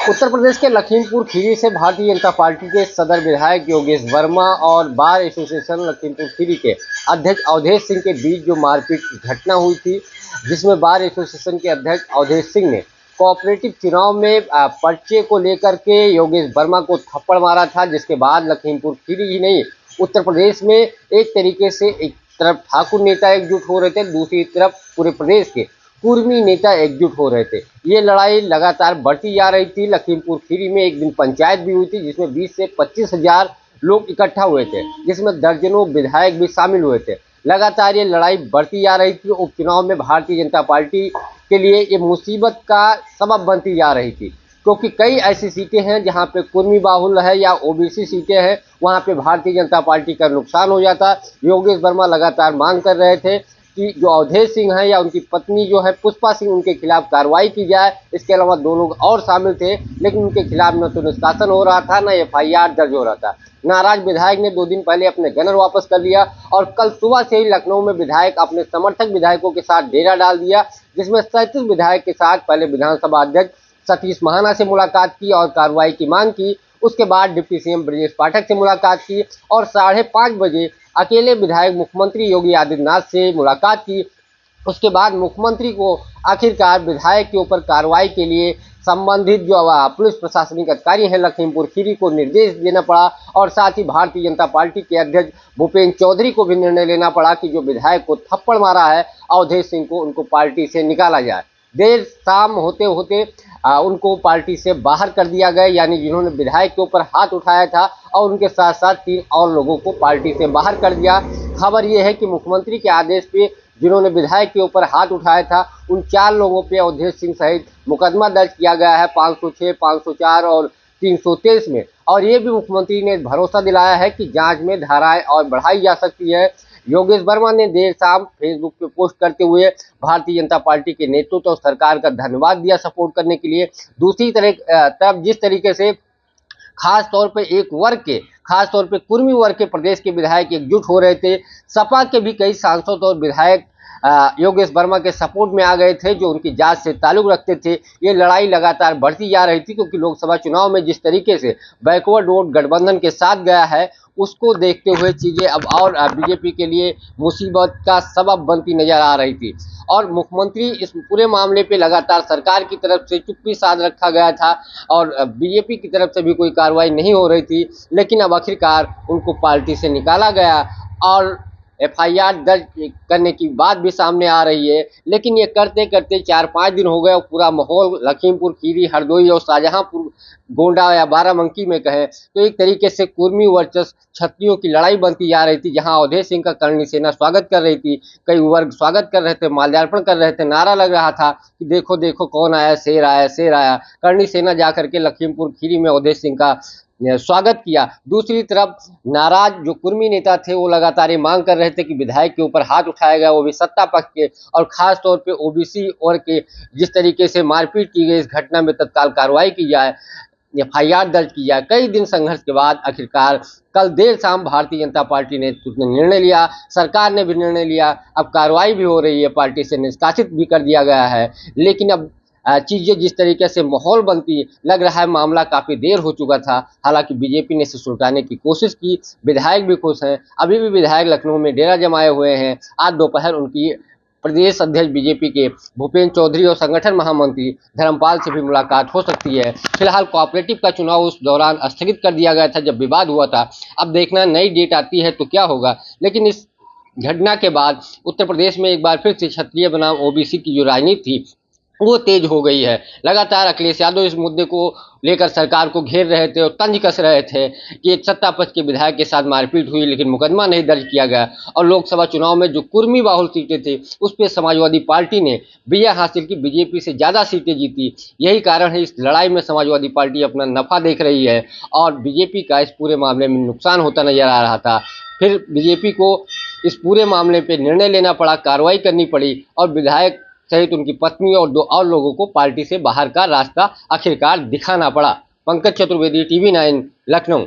उत्तर प्रदेश के लखीमपुर खीरी से भारतीय जनता पार्टी के सदर विधायक योगेश वर्मा और बार एसोसिएशन लखीमपुर खीरी के अध्यक्ष अवधेश सिंह के बीच जो मारपीट की घटना हुई थी, जिसमें बार एसोसिएशन के अध्यक्ष अवधेश सिंह ने कोऑपरेटिव चुनाव में पर्चे को लेकर के योगेश वर्मा को थप्पड़ मारा था, जिसके बाद लखीमपुर खीरी ही नहीं उत्तर प्रदेश में एक तरीके से एक तरफ ठाकुर नेता एकजुट हो रहे थे, दूसरी तरफ पूरे प्रदेश के कुर्मी नेता एकजुट हो रहे थे। ये लड़ाई लगातार बढ़ती जा रही थी। लखीमपुर खीरी में एक दिन पंचायत भी हुई थी, जिसमें 20 से 25 हजार लोग इकट्ठा हुए थे, जिसमें दर्जनों विधायक भी शामिल हुए थे। लगातार ये लड़ाई बढ़ती जा रही थी। उपचुनाव में भारतीय जनता पार्टी के लिए ये मुसीबत का सबब बनती जा रही थी, क्योंकि कई ऐसी सीटें हैं जहां पे कुर्मी बाहुल्य है या ओबीसी सीटें हैं, वहां पे भारतीय जनता पार्टी का नुकसान हो जाता। योगेश वर्मा लगातार मांग कर रहे थे कि जो अवधेश सिंह है या उनकी पत्नी जो है पुष्पा सिंह, उनके खिलाफ कार्रवाई की जाए। इसके अलावा 2 लोग और शामिल थे, लेकिन उनके खिलाफ न तो निष्कासन हो रहा था, न एफआईआर दर्ज हो रहा था। नाराज विधायक ने 2 दिन पहले अपने गनर वापस कर लिया और कल सुबह से ही लखनऊ में विधायक अपने समर्थक विधायकों के साथ डेरा डाल दिया, जिसमें 37 विधायक के साथ पहले विधानसभा अध्यक्ष सतीश महाना से मुलाकात की और कार्रवाई की मांग की। उसके बाद डिप्टी सीएम ब्रजेश पाठक से मुलाकात की और 5:30 बजे अकेले विधायक मुख्यमंत्री योगी आदित्यनाथ से मुलाकात की। उसके बाद मुख्यमंत्री को आखिरकार विधायक के ऊपर कार्रवाई के लिए संबंधित जो पुलिस प्रशासनिक अधिकारी हैं लखीमपुर खीरी को निर्देश देना पड़ा और साथ ही भारतीय जनता पार्टी के अध्यक्ष भूपेंद्र चौधरी को भी निर्णय लेना पड़ा कि जो विधायक को थप्पड़ मारा है अवधेश सिंह को, उनको पार्टी से निकाला जाए। देर शाम होते होते उनको पार्टी से बाहर कर दिया गया, यानी जिन्होंने विधायक के ऊपर हाथ उठाया था, और उनके साथ साथ 3 और लोगों को पार्टी से बाहर कर दिया। खबर यह है कि मुख्यमंत्री के आदेश पे जिन्होंने विधायक के ऊपर हाथ उठाया था, उन 4 लोगों पे अवधेश सिंह सहित मुकदमा दर्ज किया गया है 506, 504 और 323 में। और ये भी मुख्यमंत्री ने भरोसा दिलाया है कि जांच में धाराएं और बढ़ाई जा सकती है। योगेश वर्मा ने देर शाम फेसबुक पे पोस्ट करते हुए भारतीय जनता पार्टी के नेतृत्व और सरकार का धन्यवाद दिया सपोर्ट करने के लिए। दूसरी तरफ जिस तरीके से खास तौर पे एक वर्ग के, खास तौर पे कुर्मी वर्ग के प्रदेश के विधायक एकजुट हो रहे थे, सपा के भी कई सांसद और विधायक योगेश वर्मा के सपोर्ट में आ गए थे, जो उनकी जात से ताल्लुक रखते थे। ये लड़ाई लगातार बढ़ती जा रही थी, क्योंकि लोकसभा चुनाव में जिस तरीके से बैकवर्ड वोट गठबंधन के साथ गया है, उसको देखते हुए चीज़ें अब और बीजेपी के लिए मुसीबत का सबब बनती नजर आ रही थी। और मुख्यमंत्री इस पूरे मामले पे लगातार सरकार की तरफ से चुप्पी साध रखा गया था और बीजेपी की तरफ से भी कोई कार्रवाई नहीं हो रही थी, लेकिन अब आखिरकार उनको पार्टी से निकाला गया और एफआईआर दर्ज करने की बात भी सामने आ रही है। लेकिन ये करते करते 4-5 दिन हो गए और पूरा माहौल लखीमपुर खीरी, हरदोई और शाहजहांपुर, गोंडा या बाराबंकी में कहें तो एक तरीके से कुर्मी वर्सेस क्षत्रियों की लड़ाई बनती जा रही थी, जहां अवधेश सिंह का करणी सेना स्वागत कर रही थी, कई वर्ग स्वागत कर रहे थे, माल्यार्पण कर रहे थे, नारा लग रहा था कि देखो देखो कौन आया, शेर आया, शेर आया। करणी सेना जाकर के लखीमपुर खीरी में अवधेश सिंह का स्वागत किया। दूसरी तरफ नाराज जो कुर्मी नेता थे वो लगातार ये मांग कर रहे थे कि विधायक के ऊपर हाथ उठाया गया, वो भी सत्ता पक्ष के, और खास तौर पे ओबीसी वर्ग के जिस तरीके से मारपीट की गई, इस घटना में तत्काल कार्रवाई की जाए, एफआईआर दर्ज की जाए। कई दिन संघर्ष के बाद आखिरकार कल देर शाम भारतीय जनता पार्टी ने निर्णय लिया, सरकार ने भी निर्णय लिया, अब कार्रवाई भी हो रही है, पार्टी से निष्कासित भी कर दिया गया है। लेकिन अब चीज़ें जिस तरीके से माहौल बनती लग रहा है, मामला काफ़ी देर हो चुका था। हालांकि बीजेपी ने इसे सुलटाने की कोशिश की, विधायक भी खुश हैं, अभी भी विधायक लखनऊ में डेरा जमाए हुए हैं। आज दोपहर उनकी प्रदेश अध्यक्ष बीजेपी के भूपेंद्र चौधरी और संगठन महामंत्री धर्मपाल से भी मुलाकात हो सकती है। फिलहाल कोऑपरेटिव का चुनाव उस दौरान स्थगित कर दिया गया था जब विवाद हुआ था। अब देखना नई डेट आती है तो क्या होगा। लेकिन इस घटना के बाद उत्तर प्रदेश में एक बार फिर से क्षत्रिय बनाम ओबीसी की जो राजनीति थी वो तेज हो गई है। लगातार अखिलेश यादव इस मुद्दे को लेकर सरकार को घेर रहे थे और तंज कस रहे थे कि एक सत्ता पक्ष के विधायक के साथ मारपीट हुई, लेकिन मुकदमा नहीं दर्ज किया गया। और लोकसभा चुनाव में जो कुर्मी बाहुल सीटें थी उस पर समाजवादी पार्टी ने विजय हासिल की, बीजेपी से ज़्यादा सीटें जीती। यही कारण है इस लड़ाई में समाजवादी पार्टी अपना नफा देख रही है और बीजेपी का इस पूरे मामले में नुकसान होता नजर आ रहा था। फिर बीजेपी को इस पूरे मामले पर निर्णय लेना पड़ा, कार्रवाई करनी पड़ी और विधायक सहित उनकी पत्नी और 2 और लोगों को पार्टी से बाहर का रास्ता आखिरकार दिखाना पड़ा। पंकज चतुर्वेदी, टीवी 9, लखनऊ।